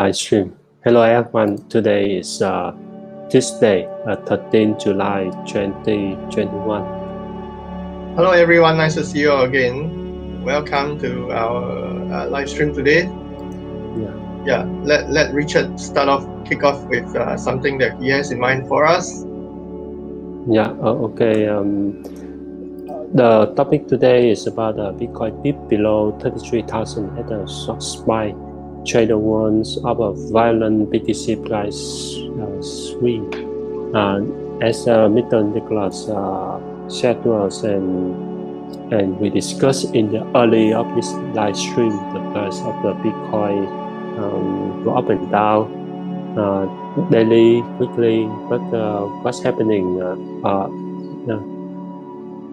live stream. Hello everyone, today is Tuesday, 13 July 2021. Hello everyone, nice to see you all again. Welcome to our live stream today. Let Richard kick off with something that he has in mind for us. Okay. The topic today is about Bitcoin dip below 33,000 at the short buy. Trader warns of a violent BTC price swing. As Mr. Nicholas said to us, and we discussed in the early of this live stream, the price of the Bitcoin go up and down daily, quickly. But what's happening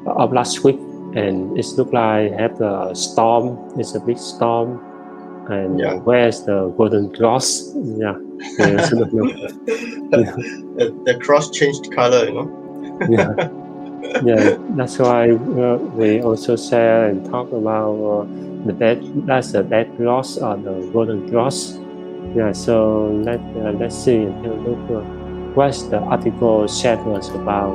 of last week, and it looks like have a storm. It's a big storm. And where's the golden cross? We also don't know. The cross changed color, That's why we also share and talk about that's the dead cross or the golden cross. So let's see and take a look what's the article said was about.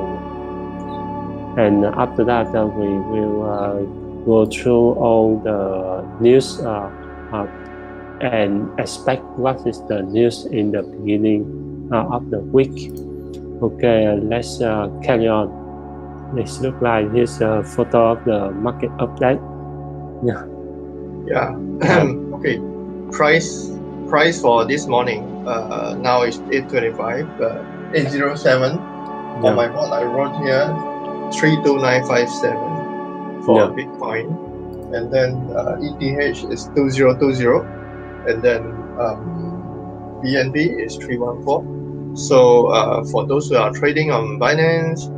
And after that, we will go through all the news and expect what is the news in the beginning of the week. Okay, let's carry on. It looks like here's a photo of the market update. Okay, price for this morning now is 825, 807. On my board I wrote here 32957 for Bitcoin, and then ETH is 2020, and then BNB is 314. So for those who are trading on Binance,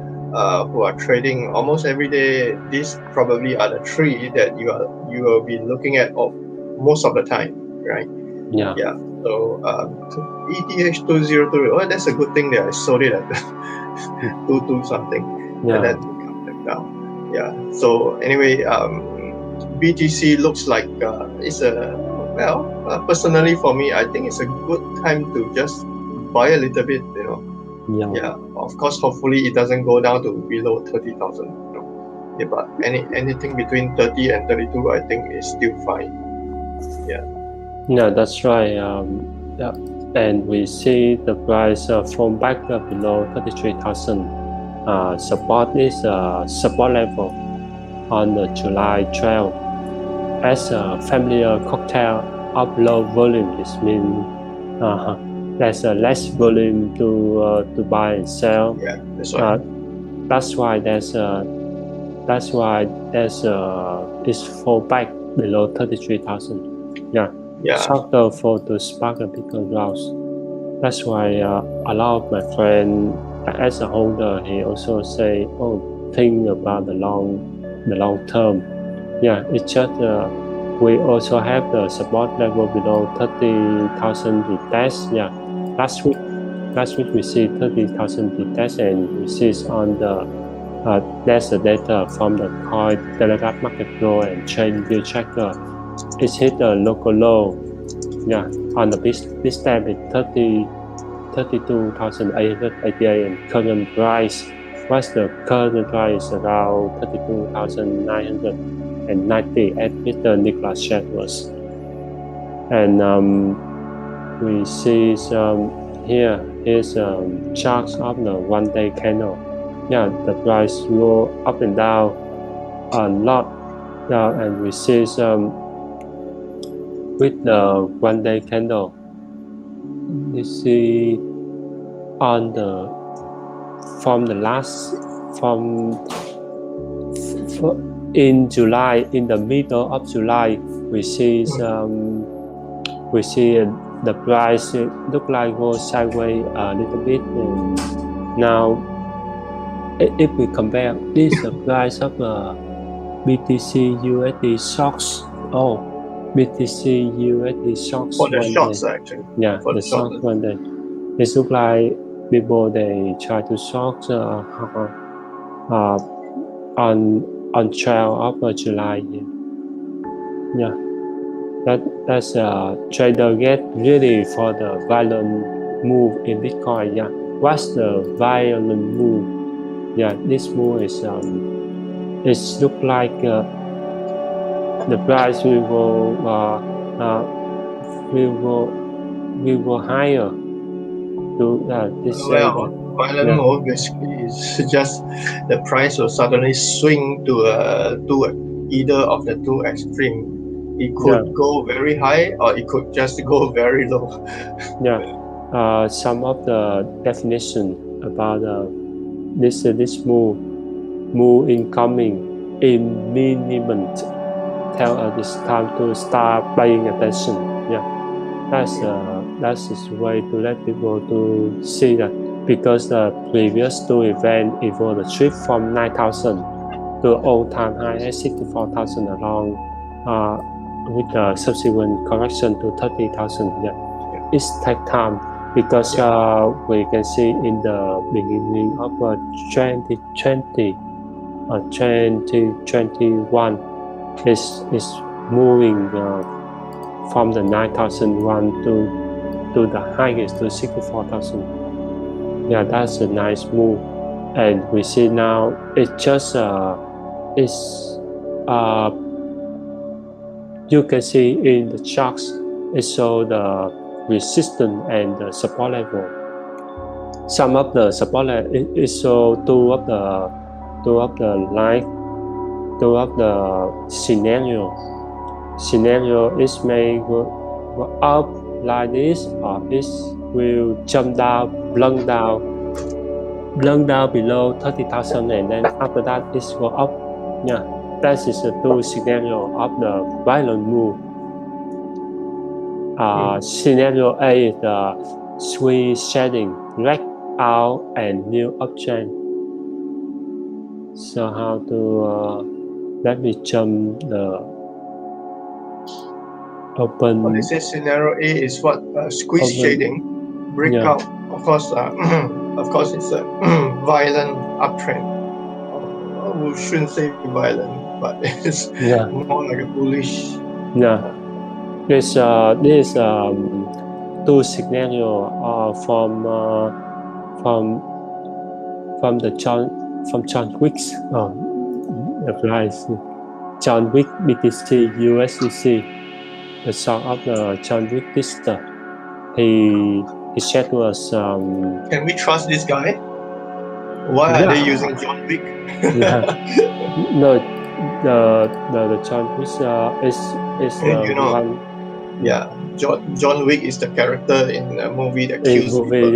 who are trading almost every day, these probably are the three that you will be looking at most of the time, right? So ETH 2020. Oh, that's a good thing that I sold it at 22 something, and then come back down. So anyway, BTC looks like it's a personally for me, I think it's a good time to just buy a little bit, Of course, hopefully it doesn't go down to below 30,000. But anything between 30 and 32, I think is still fine. That's right. And we see the price fall back below 33,000. Support is support level on the July 12. As a familiar cocktail of low volume, this means there's less volume to buy and sell. That's right. That's why it's fall back below 33,000. Shorter for to spark a bigger growth. That's why a lot of my friends, as a holder, he also say, think about the long term. It's just we also have the support level below 30,000 retest. Last week we see 30,000 retest, and we see on the that's the data from the T.e.l.e.g.r.a.m market grow and chain view tracker. It hit the local low. On the this time it's 32,888, and current price. What's the current price? Around 32,990 at Mr. Nicholas shared was. And we see here's charts of the 1 day candle. The price go up and down a lot. And we see with the 1 day candle, you see on the in July, in the middle of July, we see the price look like go sideways a little bit, and now if we compare this price of BTC USD shocks. BTC USD shocks for the shorts actually. For the shocks 1 day. It looks like people they try to short on 12 of July. that's trader get really for the violent move in Bitcoin. Yeah, what's the violent move? Yeah, this move is it look like the price will go higher. They say that. Violent move basically is just the price will suddenly swing to either of the two extreme. It could go very high or it could just go very low. Some of the definition about this move incoming imminent tell us it's time to start paying attention. That's the way to let people to see that, because the previous two events involved a shift from 9,000 to all-time high at 64,000 along with the subsequent correction to 30,000. It takes time because we can see in the beginning of 2020 or 2021 is moving from the 9,001 to the highest to 64,000. That's a nice move, and we see now it just you can see in the charts it shows the resistance and the support level. Some of the support level it shows two of the scenario. Scenario is may go up like this, or it will jump down, blunt down below 30,000, and then after that it go up. That is the two scenario of the violent move. Scenario A is the swing shedding, leg out, and new uptrend. So how to let me jump the open. What is this scenario A is what squeeze shading, breakout. Of course, it's a violent uptrend. We shouldn't say violent, but it's more like a bullish. This two scenario from John Wick's John Wick BTC USDC, the song of the John Wick Discussion. He said to us, can we trust this guy? Why are they using John Wick? No, the John Wick is one. John Wick is the character in a movie that kills people.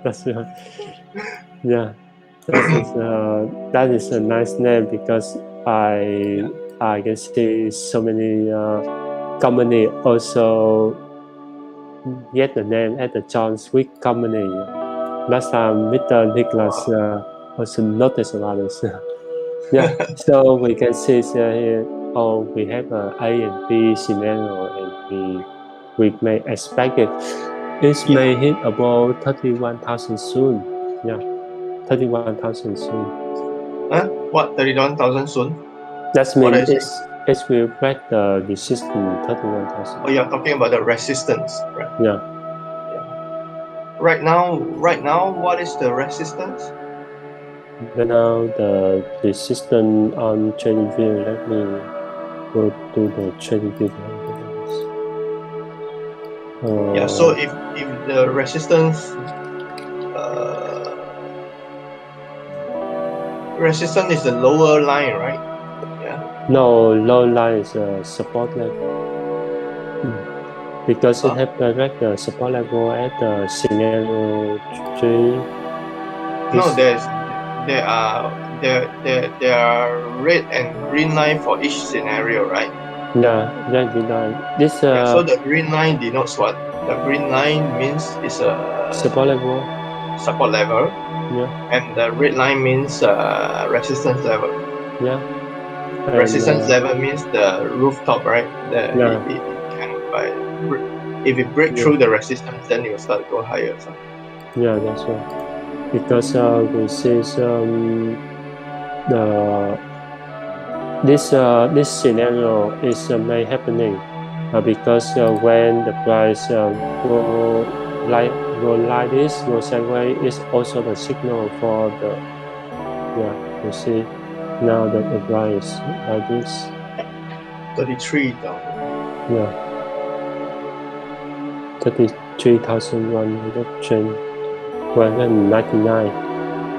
That's right. That is a nice name, because I can see so many company also get the name at the John Wick company. Last time Mr. Nicholas also noticed about this. So we can see here, we have a and B scenario, and we may expect it. It may hit about 31,000 soon. 31,000 soon. What, 31,000 soon? That means it will break the resistance 31,000. Oh, you're talking about the resistance, right? Right now, what is the resistance? Right now, the resistance on trading view. Let me go to the trading view. So if the resistance is the lower line, right? No, low line is a support level. Because it has direct the support level at the scenario 3. No, there are red and green line for each scenario, right? Red green line. So the green line denotes what? The green line means it's a support level. And the red line means resistance level. Resistance level means the rooftop, right? If it breaks through the resistance, then it will start to go higher. So. That's right. Because we see this scenario is may happening because when the price go like this, go sideways, is also the signal for the you see now that the price like this 33,000. yeah 33,199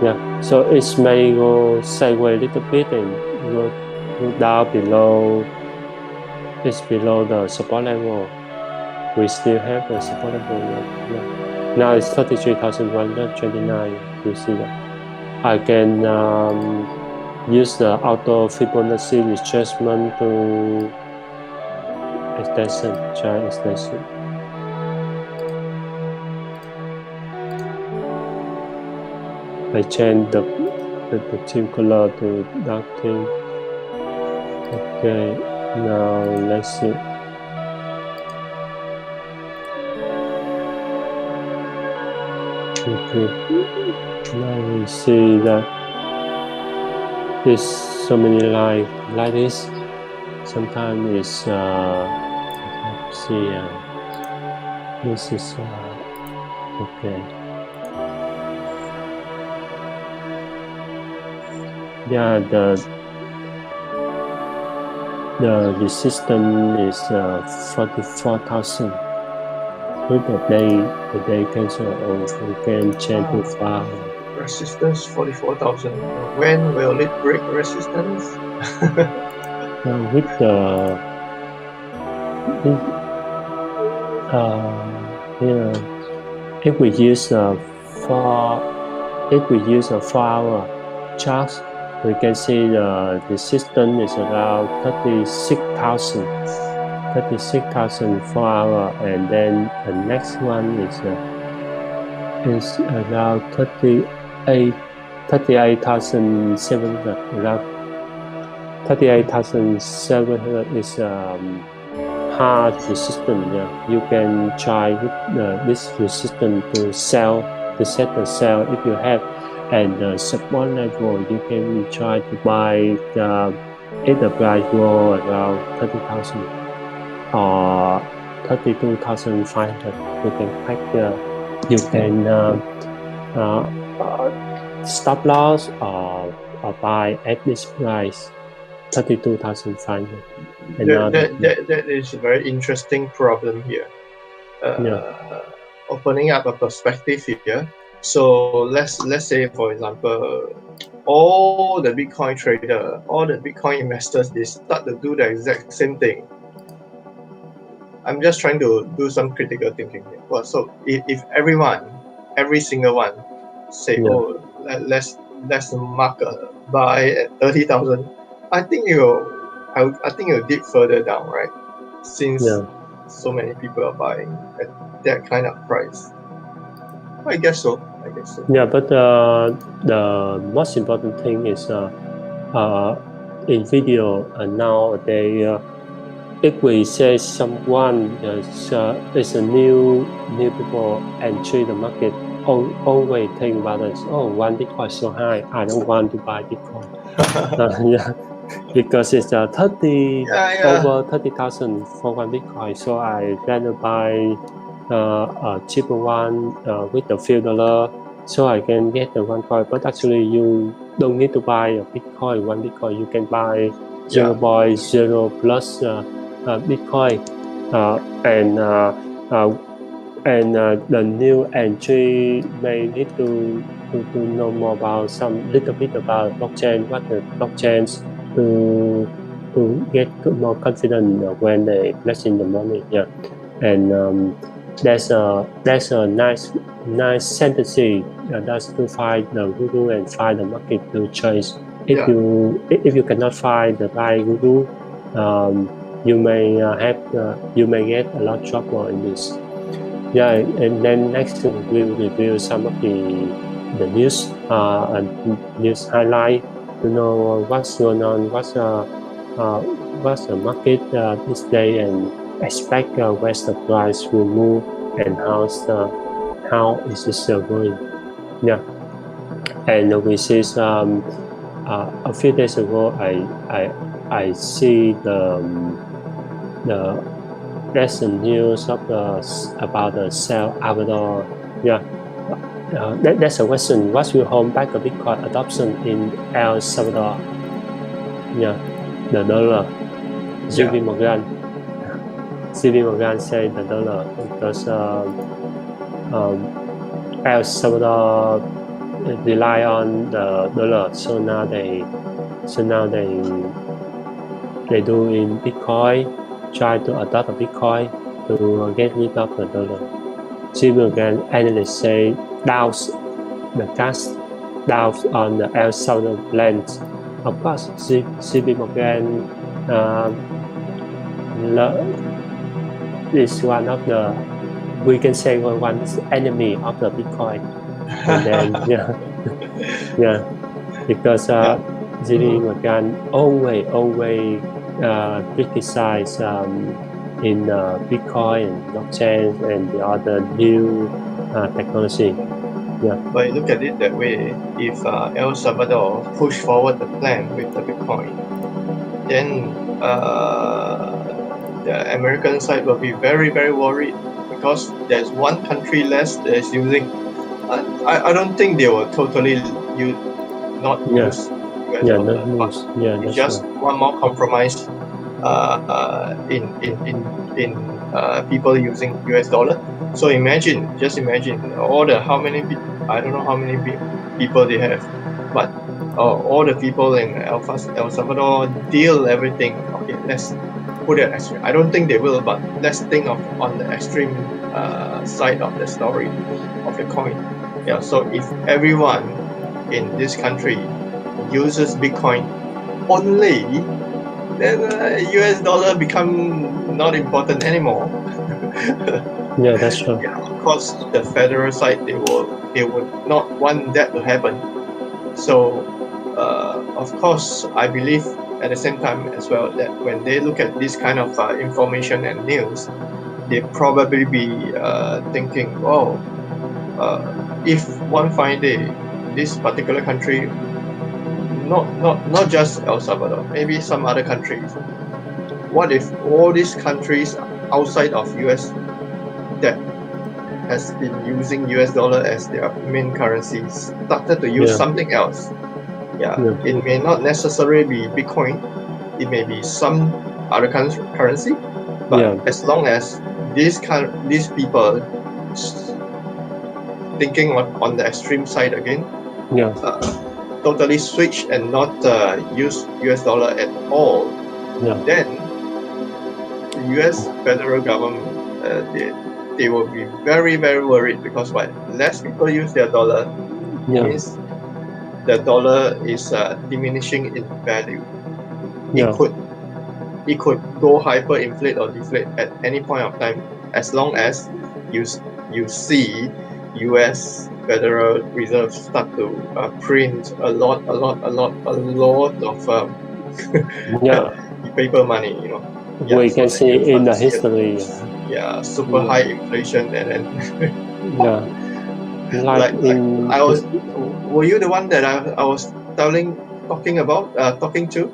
yeah, so it may go sideways a little bit and go down below. It's below the support level. We still have the support level. Yeah. Now it's 33,129. You see that? I can use the auto Fibonacci retracement to extension, giant extension. I change the team color to dark team. Okay, now let's see. Okay, now we see that there's so many lines like this. Sometimes it's let's see this is okay. Yeah, the resistance is 44,000. With the day cancel or we can change to 5. Resistance 44,000. When will it break resistance? With the here, if we use for if we use a 4-hour chart, we can see the resistance is around 36,000. 36,000 4 hour, and then the next one is around 38,700. Around 38,700 is hard resistance. Yeah. You can try with this resistance to sell, to set the sell if you have, and the support level you can try to buy if the price go around 30,000 or 32,500. You can pack you can stop loss or buy at this price 32,500. That is a very interesting problem here. Opening up a perspective here. So let's say, for example, all the Bitcoin trader, all the Bitcoin investors, they start to do the exact same thing. I'm just trying to do some critical thinking here. Well, so if every single one, say, oh, let's mark a buy at 30,000, I think it'll dip further down, right? Since so many people are buying at that kind of price. I guess so. Yeah, but the most important thing is in video nowadays, if we say someone is a new people entry the market, always think about this. Oh, one Bitcoin so high, I don't want to buy Bitcoin. Yeah, because it's over 30,000 for one Bitcoin, so I rather buy a cheaper one with the few dollar, so I can get the one coin. But actually, you don't need to buy a Bitcoin. One Bitcoin, you can buy 0.0 plus Bitcoin, and the new entry may need to know more about some little bit about blockchain, what the blockchains to get more confident when they placing the money. Yeah, and there's a nice sentence that's to find the guru and find the market to change. If you cannot find the right guru, you may you may get a lot of trouble in this. Yeah, and then next we'll review some of the news and news highlight to know what's going on, what's the market this day, and expect where the price will move and how is this going. Yeah, and we see a few days ago I see the recent news of about the Salvador. Yeah, that's a question. What will hold back the Bitcoin adoption in El Salvador? Yeah, the dollar. JP Morgan. JP Morgan said the dollar because El Salvador rely on the dollar, so now they do in Bitcoin, try to adopt a Bitcoin to get rid of the dollar. JP Morgan analysts say doubts the cash down on the El Salvador land. Of course, JP Morgan is one of the, we can say, one enemy of the Bitcoin. And then yeah, because JP Morgan always criticize in Bitcoin and blockchain and the other new technology. Yeah. But look at it that way. If El Salvador push forward the plan with the Bitcoin, then the American side will be very, very worried because there's one country less that is using. I don't think they will totally not use US dollar, but it's just one more compromise in people using US dollar. So just imagine all the I don't know how many people they have, but all the people in El Salvador deal everything. Okay, let's put it extreme. I don't think they will, but let's think of on the extreme side of the story of the coin. Yeah. So if everyone in this country uses Bitcoin only, then US dollar become not important anymore. Yeah, that's true. Yeah, of course, the federal side they would not want that to happen. So, of course, I believe at the same time as well that when they look at this kind of information and news, they probably be thinking, oh, if one fine day this particular country, not just El Salvador, maybe some other countries. What if all these countries outside of US that has been using US dollar as their main currency started to use something else? Yeah, it may not necessarily be Bitcoin. It may be some other currency, but as long as these people thinking on the extreme side again, totally switch and not use US dollar at all, then the US federal government they will be very, very worried because what less people use their dollar means the dollar is diminishing in value. It could go hyperinflate or deflate at any point of time as long as you see US Federal Reserve start to print a lot of paper money, you know. Yeah, we can see in the history. Super high inflation and then like I was. Were you the one that I was talking to?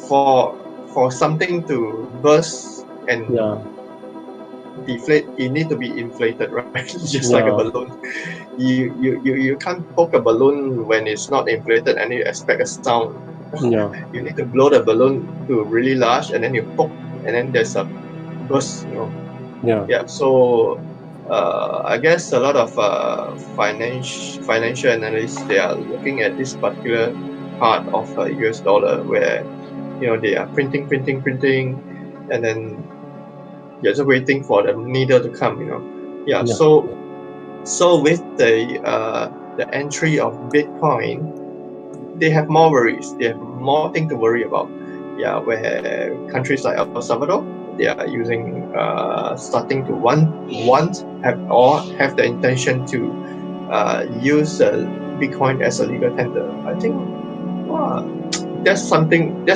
For something to burst and deflate, it need to be inflated, right? Just like a balloon. You can't poke a balloon when it's not inflated and you expect a sound. You need to blow the balloon to really large and then you poke and then there's a burst, you know. So I guess a lot of financial analysts, they are looking at this particular part of US dollar where they are printing, and then you're just waiting for the needle to come. So with the entry of Bitcoin, they have more worries. They have more things to worry about. Where countries like El Salvador, they are using starting to have the intention to use Bitcoin as a legal tender. I think that's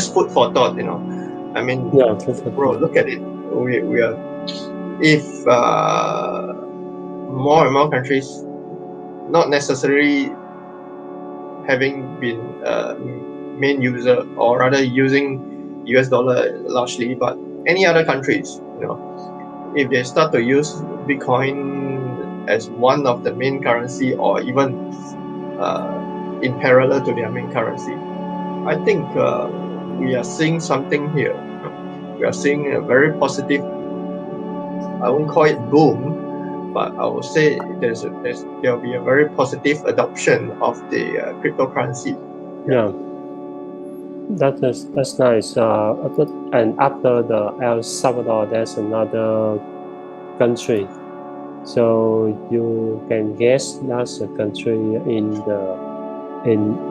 food for thought. I mean, bro, look at it. We are, if more and more countries, not necessarily having been main user, or rather using US dollar largely, but any other countries, if they start to use Bitcoin as one of the main currency, or even in parallel to their main currency, I think we are seeing something here. We are seeing a very positive, I won't call it boom, but I will say there'll be a very positive adoption of the cryptocurrency. Yeah, that's nice. And after the El Salvador, there's another country. So you can guess that's a country in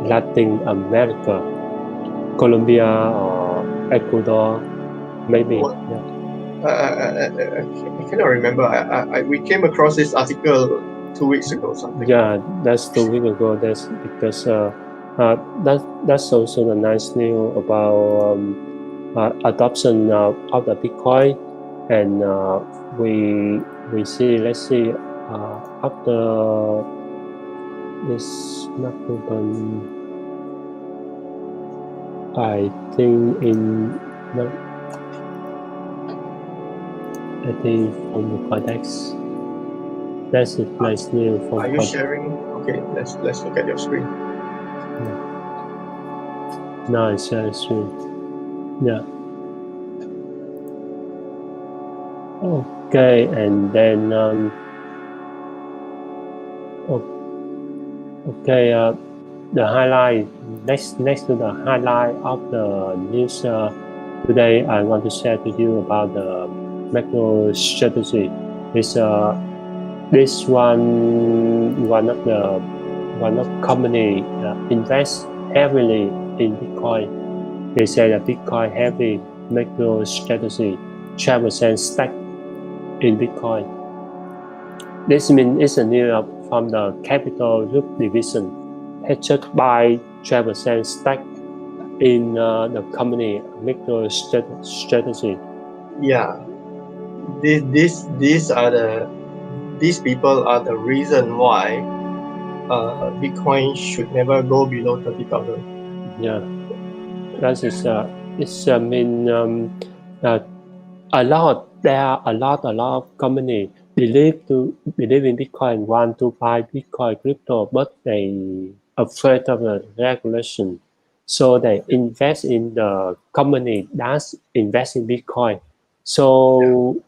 Latin America, Colombia or Ecuador, maybe. Yeah. I cannot remember. We came across this article 2 weeks ago, something. Yeah, that's 2 weeks ago. That's because that's also the nice news about adoption of the Bitcoin, and we see. Let's see after this not open. I think I think from the Codex. That's a nice news from. Are you sharing? Okay, let's look at your screen. No, it's sharing screen. Yeah. Okay, and then okay, the highlight next to the highlight of the news today, I want to share to you about the macro strategy. Is this one of company invest heavily in Bitcoin. They say that Bitcoin heavy macro strategy 12% stack in Bitcoin. This means it's a news from the Capital Group division, hedged by 12% stack in the company micro strategy. Yeah, these people are the reason why Bitcoin should never go below 30,000. Yeah, that is it's there are a lot of company believe in Bitcoin, want to buy Bitcoin crypto, but they afraid of the regulation, so they invest in the company that's invest in Bitcoin. So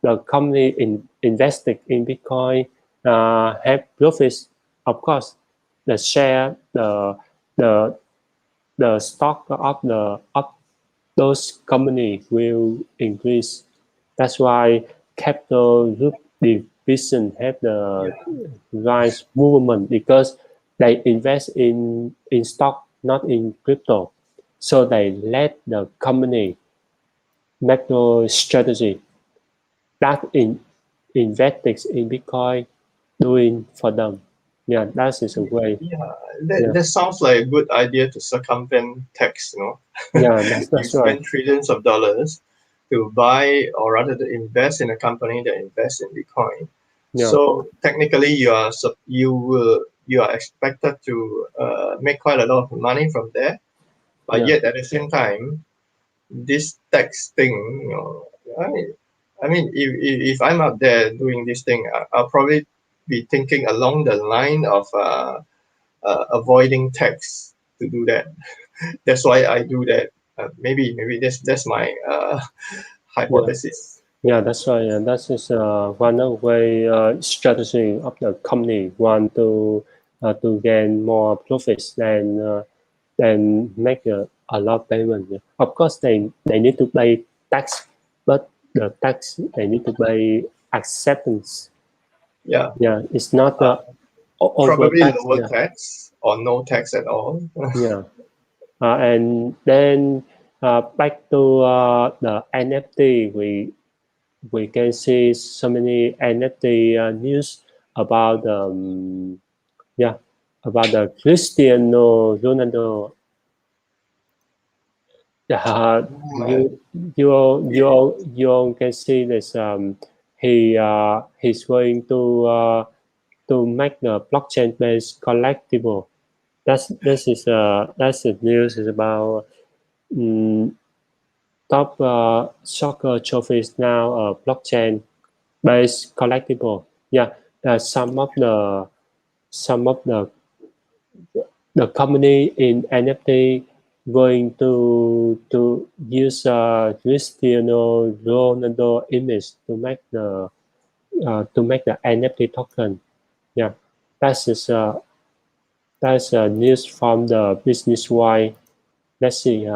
the company invested in Bitcoin have profits. Of course, the share the stock of those companies will increase. That's why Capital Group division have the rise movement, because they invest in stock, not in crypto. So they let the company macro strategy that invested in Bitcoin doing for them. Yeah, that is a way. Yeah, that sounds like a good idea to circumvent tax, Yeah, that's You right. spend trillions of dollars to buy, or rather to invest in a company that invests in Bitcoin. Yeah. So technically, you are expected to make quite a lot of money from there, but yet at the same time, this tax thing, I mean, if I'm out there doing this thing, I'll probably be thinking along the line of avoiding tax to do that. That's why I do that. Maybe that's my hypothesis. Yeah, that's right. And that is one of the way strategy of the company want to gain more profits than make a lot of payment. Yeah. Of course, they need to pay tax, but the tax they need to pay acceptance. Yeah. Yeah, it's not over Probably tax. lower Yeah. tax or no tax at all. Yeah. And then back to the NFT, we can see so many NFT news about about the Cristiano Ronaldo. You can see this. He's going to make the blockchain based collectible That's the news is about top soccer trophies now blockchain based collectible. Yeah, some of the company in NFT going to use Cristiano Ronaldo image to make the NFT token. Yeah, that's news from the business why. Let's see.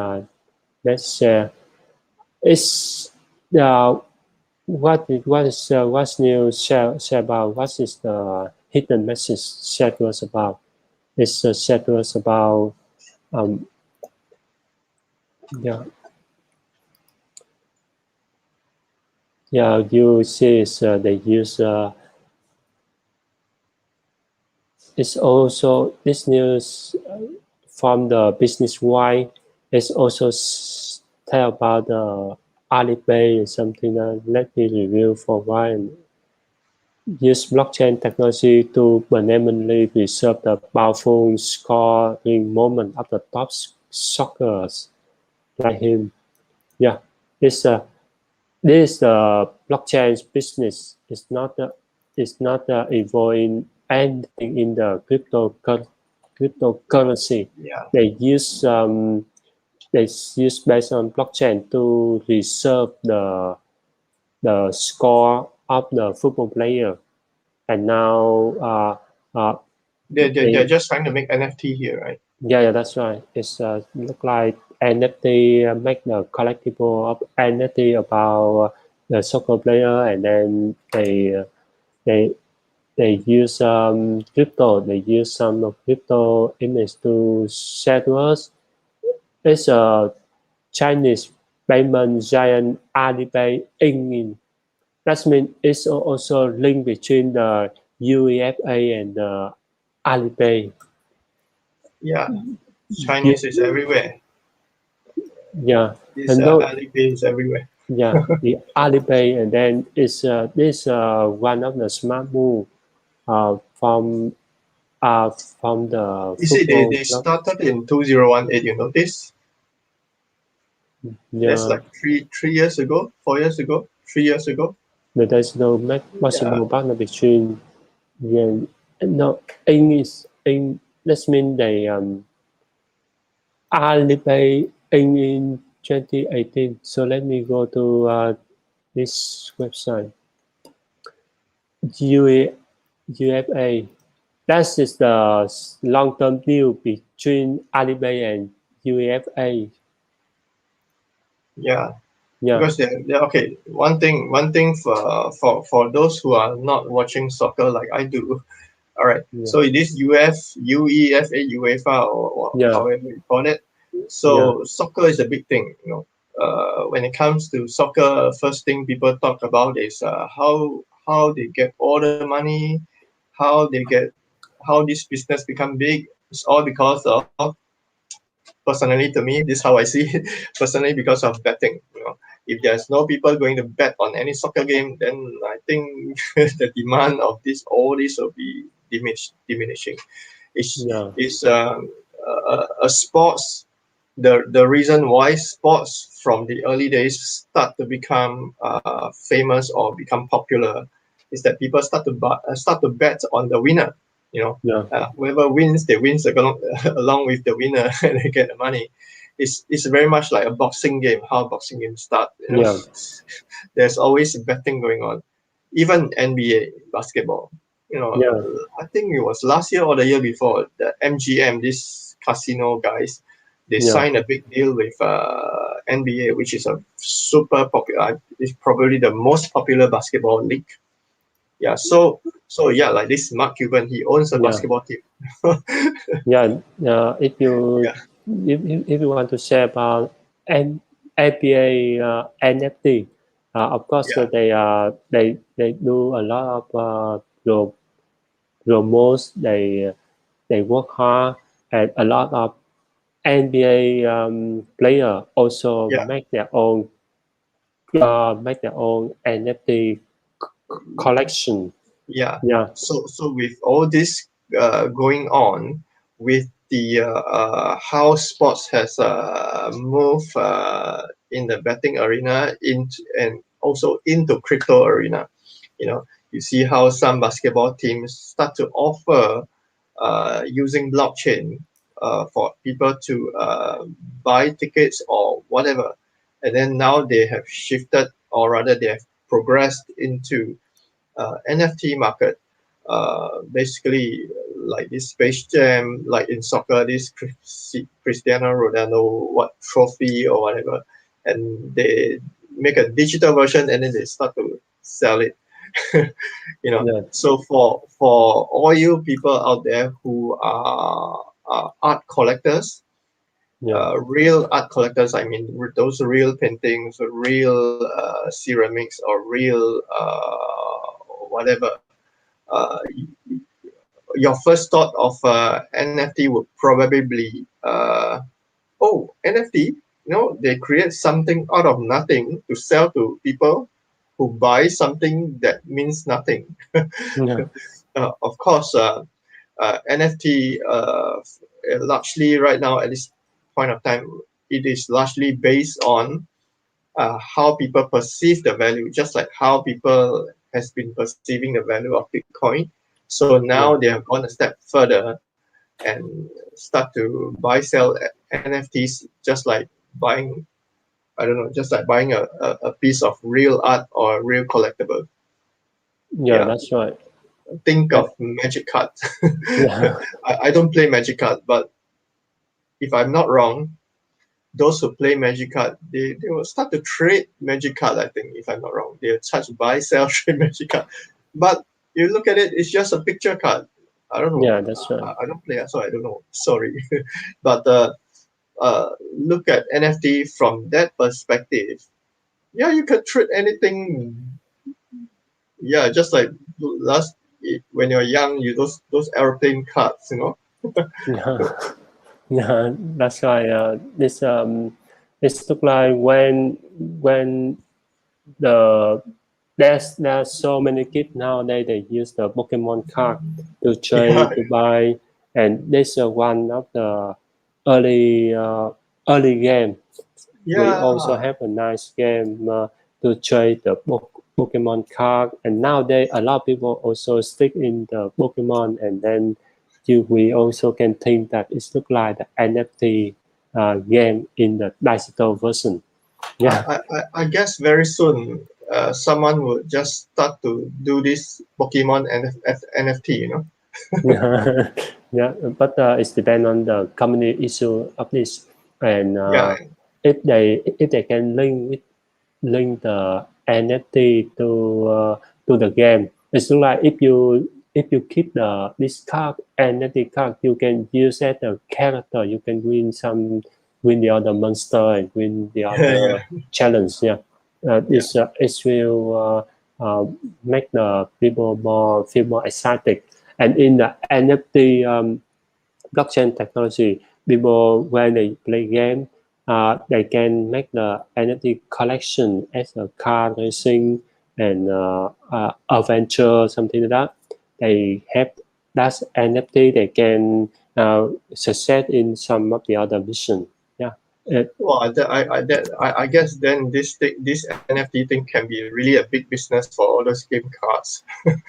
Let's share. It's what's new share about what is the hidden message share to us about? It's share to us about um yeah you see they use it's also this news from the business why. It's also tell about the Alipay or something. Let me review for a while. Use blockchain technology to permanently preserve the powerful scoring moment of the top soccerers like him. Yeah, this blockchain business is not involving anything in the cryptocurrency. Yeah. They use based on blockchain to reserve the score of the football player, and now they're just trying to make NFT here, right? yeah, that's right. It's look like NFT make the collectible of NFT about the soccer player, and then they they use crypto. They use some of crypto image to share to us. It's a Chinese payment giant Alipay in. That means it's also link between the UEFA and the Alipay. Yeah, Chinese is everywhere. Yeah, This and though Alipay is everywhere. yeah, the Alipay, and then it's this one of the smart move from the You see, football they club. started in 2018. You notice? That's Yeah, like 3 years ago, 4 years ago, 3 years ago. but there's no possible partner between yeah, no in that means they Alipay in 2018. So let me go to this website. UFA. That is the long-term deal between Alipay and UEFA. Yeah, Yeah, because they're okay. One thing for those who are not watching soccer like I do. All right. yeah, So it is UEFA, UEFA, or yeah, however you call it. yeah, So soccer is a big thing. When it comes to soccer, first thing people talk about is how they get all the money, how they get how this business become big. It's all because of, personally to me, this is how I see it. Personally, because of betting. If there's no people going to bet on any soccer game, then I think the demand of all this will be diminishing. It's yeah, it's a sports. The reason why sports from the early days start to become famous or become popular is that people start to bet on the winner. yeah, Whoever wins, they wins along with the winner, and they get the money. It's very much like a boxing game. How boxing games start. yeah, There's always betting going on. Even NBA basketball. yeah, I think it was last year or the year before. The MGM, this casino guys, they yeah, signed a big deal with NBA, which is a super popular. It's probably the most popular basketball league. Yeah. So yeah, like this Mark Cuban, he owns a yeah, basketball team. yeah. If you Yeah. if you want to share about APA NFT, of course Yeah. they do a lot of promos. They work hard, and a lot of NBA player also Yeah. make their own NFT collection. Yeah. Yeah, So with all this going on, with how sports has moved in the betting arena and also into crypto arena. You see how some basketball teams start to offer using blockchain for people to buy tickets or whatever. And then now they have shifted, or rather they have progressed into NFT market. Basically, like this Space Jam, like in soccer, this Cristiano Ronaldo trophy or whatever, and they make a digital version and then they start to sell it. So for all you people out there who are art collectors, real art collectors, I mean those real paintings, real ceramics, or real whatever, uh, your first thought of NFT would probably be, oh, NFT, they create something out of nothing to sell to people who buy something that means nothing. Of course, NFT largely right now at this point of time, it is largely based on how people perceive the value, just like how people has been perceiving the value of Bitcoin. So now they have gone a step further and start to buy, sell NFTs, just like buying, I don't know, just like buying a piece of real art or a real collectible. Yeah, that's right. Think of Magic cards. Yeah. I don't play Magic card, but if I'm not wrong, those who play Magic card, they will start to trade Magic card, I think, if I'm not wrong. They'll charge buy, sell, trade Magic card. But you look at it, it's just a picture card. I don't know. Yeah, that's right. I don't play, so I don't know. Sorry. But look at NFT from that perspective. Yeah, you can trade anything. Yeah, just like when you're young, those airplane cards, Yeah, yeah, that's right. This look like when there's so many kids nowadays they use the Pokemon card to trade to buy, and this is one of the early early game. We also have a nice game to trade the Pokemon card, and nowadays a lot of people also stick in the Pokemon, and then we also can think that it looks like the NFT game in the digital version. Yeah. I guess very soon someone will just start to do this Pokemon NFT, Yeah, yeah, but it depends on the community issue of this, and Yeah, if they can link the NFT to the game. It's like if you keep this card NFT card, you can use as a character. You can win the other monster and win the other challenge. Yeah, it will make the people feel more excited. And in the NFT blockchain technology, people when they play game, they can make the NFT collection as a car racing and adventure, something like that. They have that NFT. They can success in some of the other mission. Yeah. well, I guess then this NFT thing can be really a big business for all those game cards.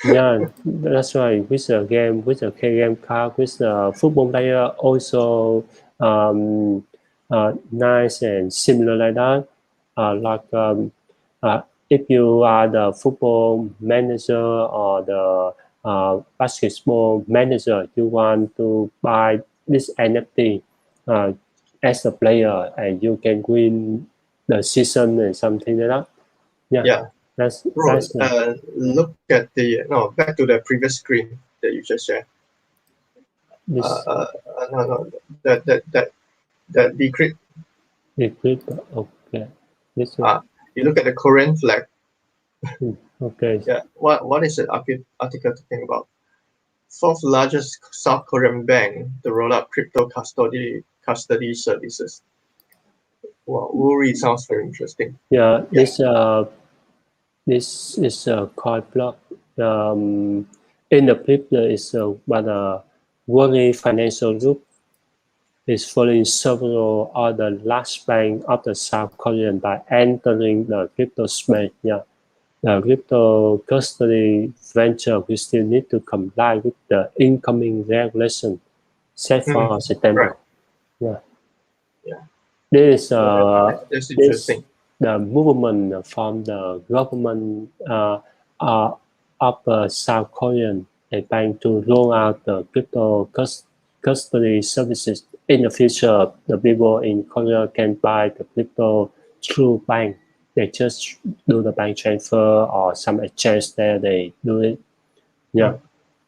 Yeah, that's right. With a game, with a K-game card, with a football player, also nice and similar like that. If you are the football manager or the basketball manager, you want to buy this NFT uh, as a player, and you can win the season and something like that. Yeah. That's Bro, that's look at back to the previous screen that you just shared. this. No, that decrypt. Okay. This one. You look at the Korean flag. Okay. Yeah. What is the article talking about? Fourth largest South Korean bank to roll out crypto custody services. Wow, Uri sounds very interesting. Yeah. This is a card block. In the clip there is one World Financial Group. is following several other large banks of the South Korean by entering the crypto space. Yeah, the crypto custody venture will still need to comply with the incoming regulation set for September. Right. Yeah. Yeah. This that's interesting. the movement from the government of South Korean a bank to roll out the crypto custody services. In the future, the people in Korea can buy the crypto through bank. They just do the bank transfer or some exchange there. They do it. Yeah,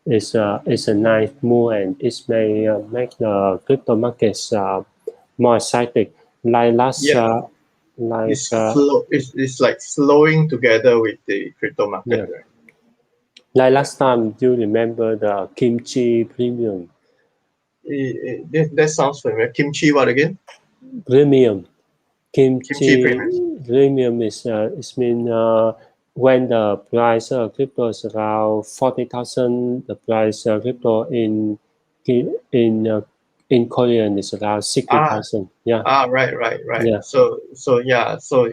it's a nice move and it may make the crypto markets more exciting. Like last, like it's like flowing together with the crypto market, yeah, right? like last time. Do you remember the kimchi premium? That sounds familiar. Kimchi, what again? Premium Kimchi kimchi premium. premium is mean when the price of crypto is around 40,000, the price of crypto in in Korean is around 60,000. Yeah, Right. yeah, So yeah, so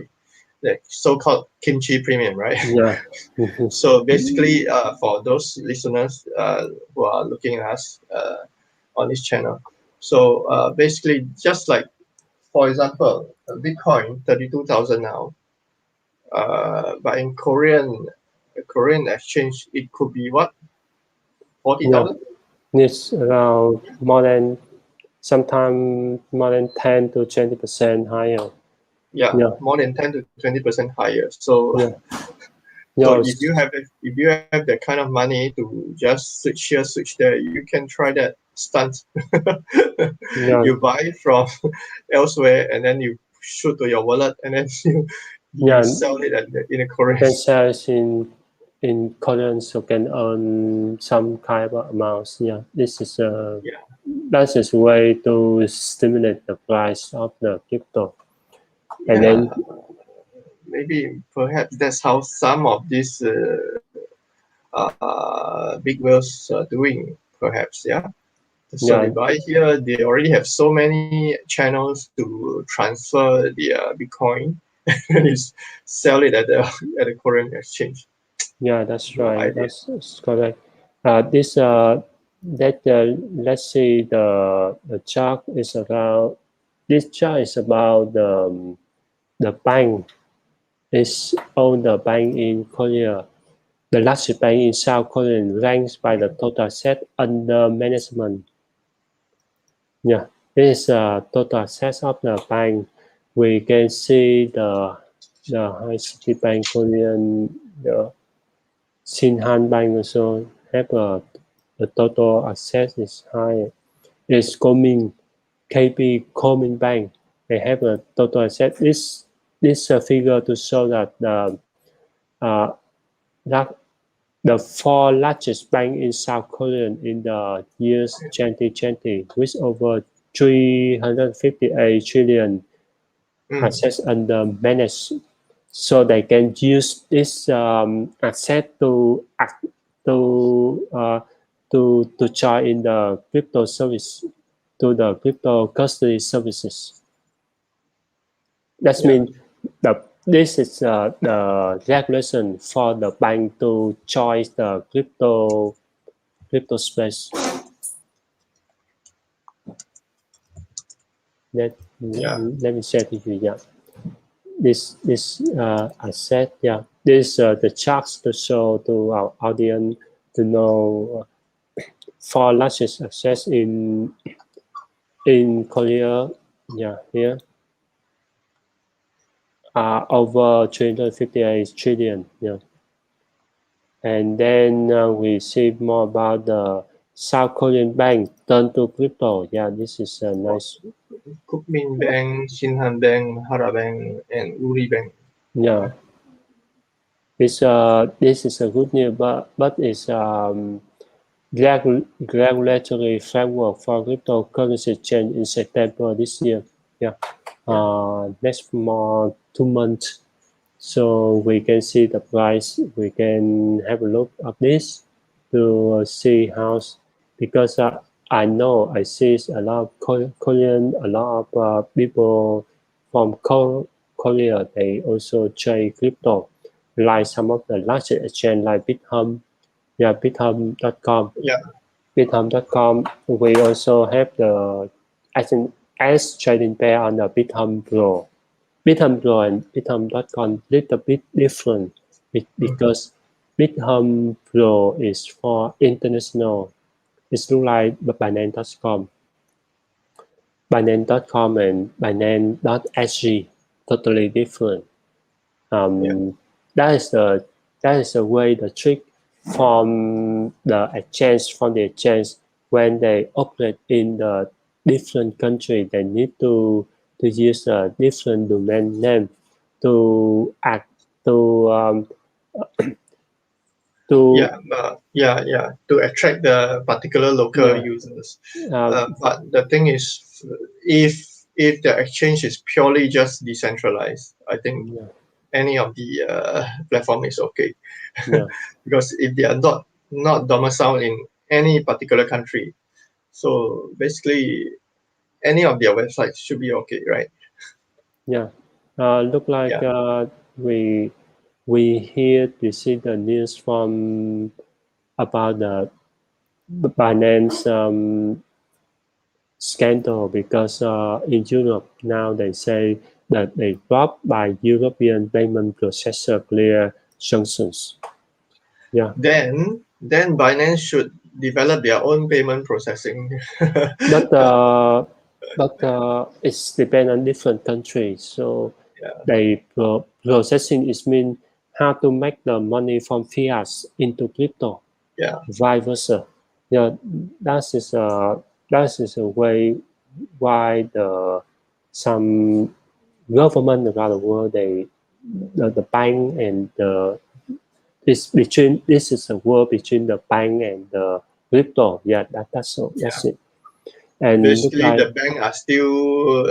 the so-called kimchi premium, right? yeah. So basically, for those listeners who are looking at us on this channel, so basically, just like for example, Bitcoin 32,000 now, but in Korean exchange, it could be what Yeah, 40,000? it's around more than sometimes more than 10 to 20% higher. Yeah, Yeah, more than 10 to 20% higher. So yeah. so Yours, if you have that kind of money to just switch here, switch there, you can try that stunt. yeah, You buy from elsewhere and then you shoot to your wallet and then you yeah. sell it in a Korean. Can sales in Korean so can earn some kind of amounts. Yeah, this is a Yeah, that is a way to stimulate the price of the crypto, and yeah. then Maybe perhaps that's how some of these big whales are doing. Perhaps, yeah. So they yeah, buy here. They already have so many channels to transfer the Bitcoin and sell it at the Korean exchange. yeah, that's Good right. idea. That's correct. This that let's see the chart is around. This chart is about the bank is owned the bank in Korea. The largest bank in South Korea ranks by the total asset under management. Yeah, this is total assets of the bank. We can see the high city bank Korean, the Shinhan Bank also have the total asset is high. It's coming KB Coming Bank. They have a total asset. This figure to show that uh, that the four largest banks in South Korea in the years 2020, with over 358 trillion Mm, assets under management, so they can use this asset to uh, to join in the crypto service to the crypto custody services. That yeah, means this is the regulation for the bank to join the crypto space. Let, yeah, let me share to you. Yeah, this asset. Yeah, this the charts to show to our audience to know for largest assets in Korea. Yeah, here are over 358 trillion. Yeah, and then we see more about the South Korean bank turn to crypto. Yeah, this is a nice. Kukmin Bank, Shinhan Bank, Hara Bank, and Uri Bank. Yeah, this is a good news, but it's regulatory framework for cryptocurrency change in September this year. Yeah, Yeah, next month, 2 months. So we can see the price. We can have a look at this to see how because I know I see a lot of Korean, a lot of people from Korea. They also trade crypto, like some of the largest exchange like bithumb.com. Yeah. Bithumb.com. We also have the S trading pair on the Bithumb Pro. Bithumb Pro and Bithumb.com little bit different because Bithumb Pro is for international. It's look like Binance.com. Binance.com and Binance.SG totally different. That is the way the trick from the exchange when they operate in the different country. They need to use a different domain name to act to to to attract the particular local users. But the thing is, if the exchange is purely just decentralized, I think any of the platform is okay. Because if they are not domiciled in any particular country, so basically any of their websites should be okay, right? Yeah. Look like we see the news from about the Binance scandal because in Europe now they say that they blocked by European payment processor clear sanctions. Yeah. Then Binance should develop their own payment processing. but it's depend on different countries. So they processing is mean how to make the money from fiat into crypto. Yeah. Vice versa. Yeah, that is a way why some government around the world the bank and this is a war between the bank and the crypto. Yeah, that's it. And basically the bank are still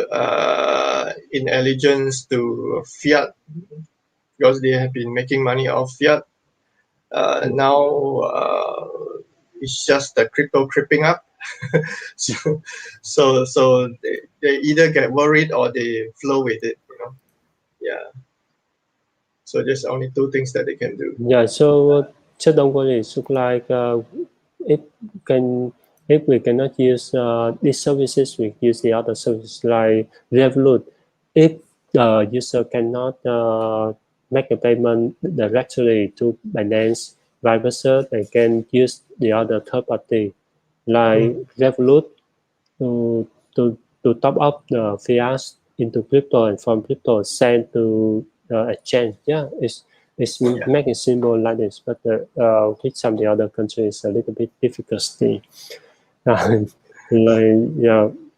in allegiance to fiat because they have been making money off fiat. Now it's just the crypto creeping up. so they either get worried or they flow with it, Yeah. So there's only two things that they can do. Yeah, so chất đông có thể look like if if we cannot use these services, we use the other services like Revolut. If the user cannot make a payment directly to Binance, vice versa, they can use the other third party like Revolut to top up the fiat into crypto and from crypto send to the exchange. Yeah, it's making simple like this, but with some of the other countries a little bit difficulty.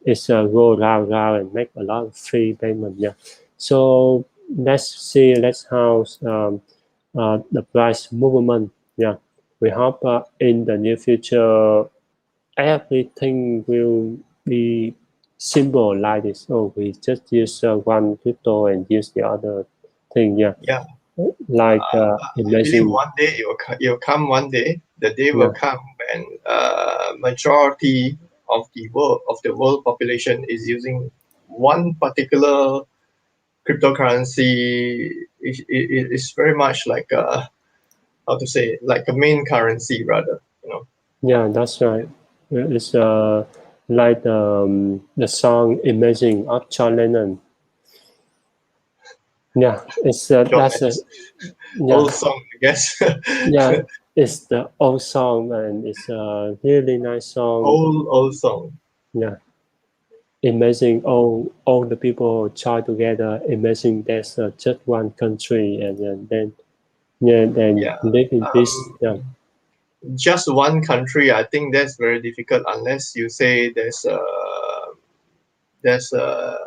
It's go round and make a lot of free payment. Yeah, so let's how the price movement. Yeah, we hope in the near future everything will be simple like this. Oh, we just use one crypto and use the other thing. Yeah. Like imagine one day it will come. One day the day will come when majority of the world population is using one particular cryptocurrency. It's very much like how to say, like a main currency rather. Yeah, that's right. It's like the song "Imagine" of John Lennon. Yeah, it's that's a old song, I guess. Yeah, it's the old song and it's a really nice song. Old song. Yeah. Imagine all the people try together. Imagine there's just one country and then live in peace. Yeah. Just one country, I think that's very difficult unless you say there's a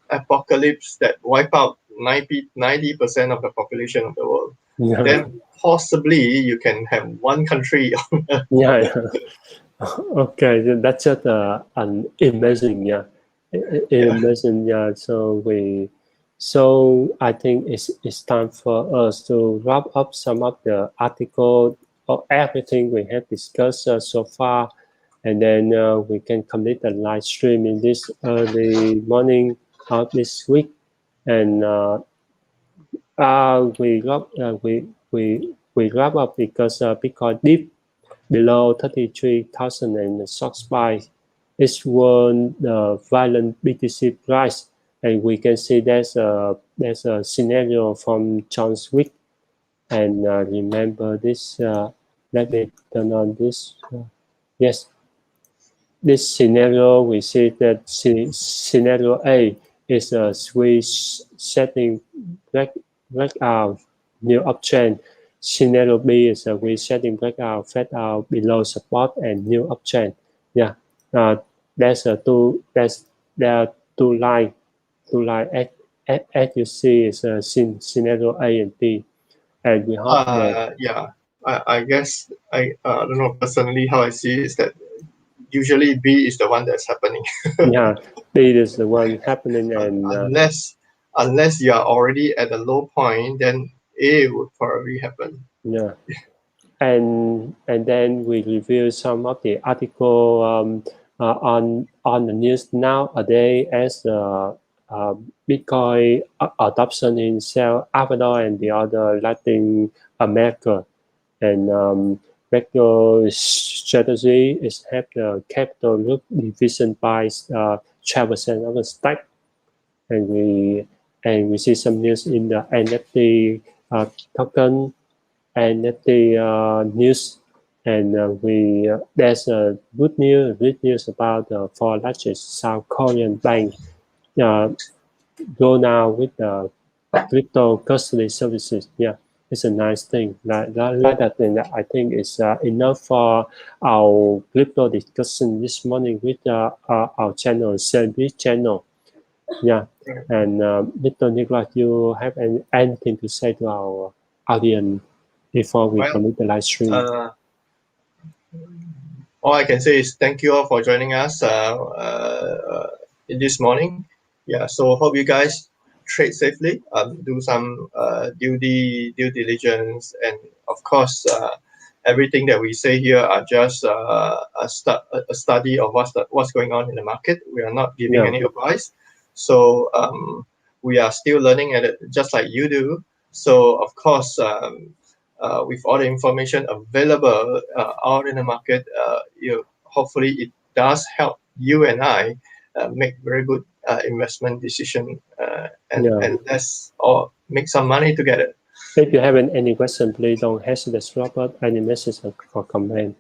apocalypse that wipe out 90% of the population of the world. Yeah. Then possibly you can have one country. Yeah. Okay, that's just an imagine. Yeah. Imagine. Yeah. So I think it's time for us to wrap up some of the article or everything we have discussed so far. and then we can complete the live stream in this early morning of this week, and we wrap up because Bitcoin dipped below 33,000 and the stock buy is one violent BTC price, and we can see there's a scenario from John's week, and remember this. Let me turn on this. Yes, this scenario we see that scenario A is a switch setting breakout new uptrend. Scenario B is a resetting breakout fed out below support and new uptrend. Yeah, there's a there are two line as you see is a scenario A and B, and we hope that yeah, I guess I don't know personally how I see is that usually B is the one that's happening. yeah, B is the one happening, and unless you are already at a low point, then A would probably happen. yeah, and then we review some of the article on the news nowadays as Bitcoin adoption in Salvador and the other Latin America, and regular strategy is have the capital look division by 12% of the stack, and we see some news in the NFT token NFT news, and there's a good news about the four largest South Korean bank go now with the crypto custody services. Yeah, it's a nice thing. Like that thing that I think is enough for our crypto discussion this morning with our channel, Xeonbit channel. Yeah, and Mr. Nicholas, you have anything to say to our audience before we complete the live stream? All I can say is thank you all for joining us in this morning. Yeah, so hope you guys trade safely, do some due diligence, and of course, everything that we say here are just a study of what's going on in the market. We are not giving any advice, so we are still learning at it, just like you do. So of course, with all the information available out in the market, hopefully it does help you and I make very good investment decision, and let's all make some money together. If you have any question, please don't hesitate to drop out any message or comment.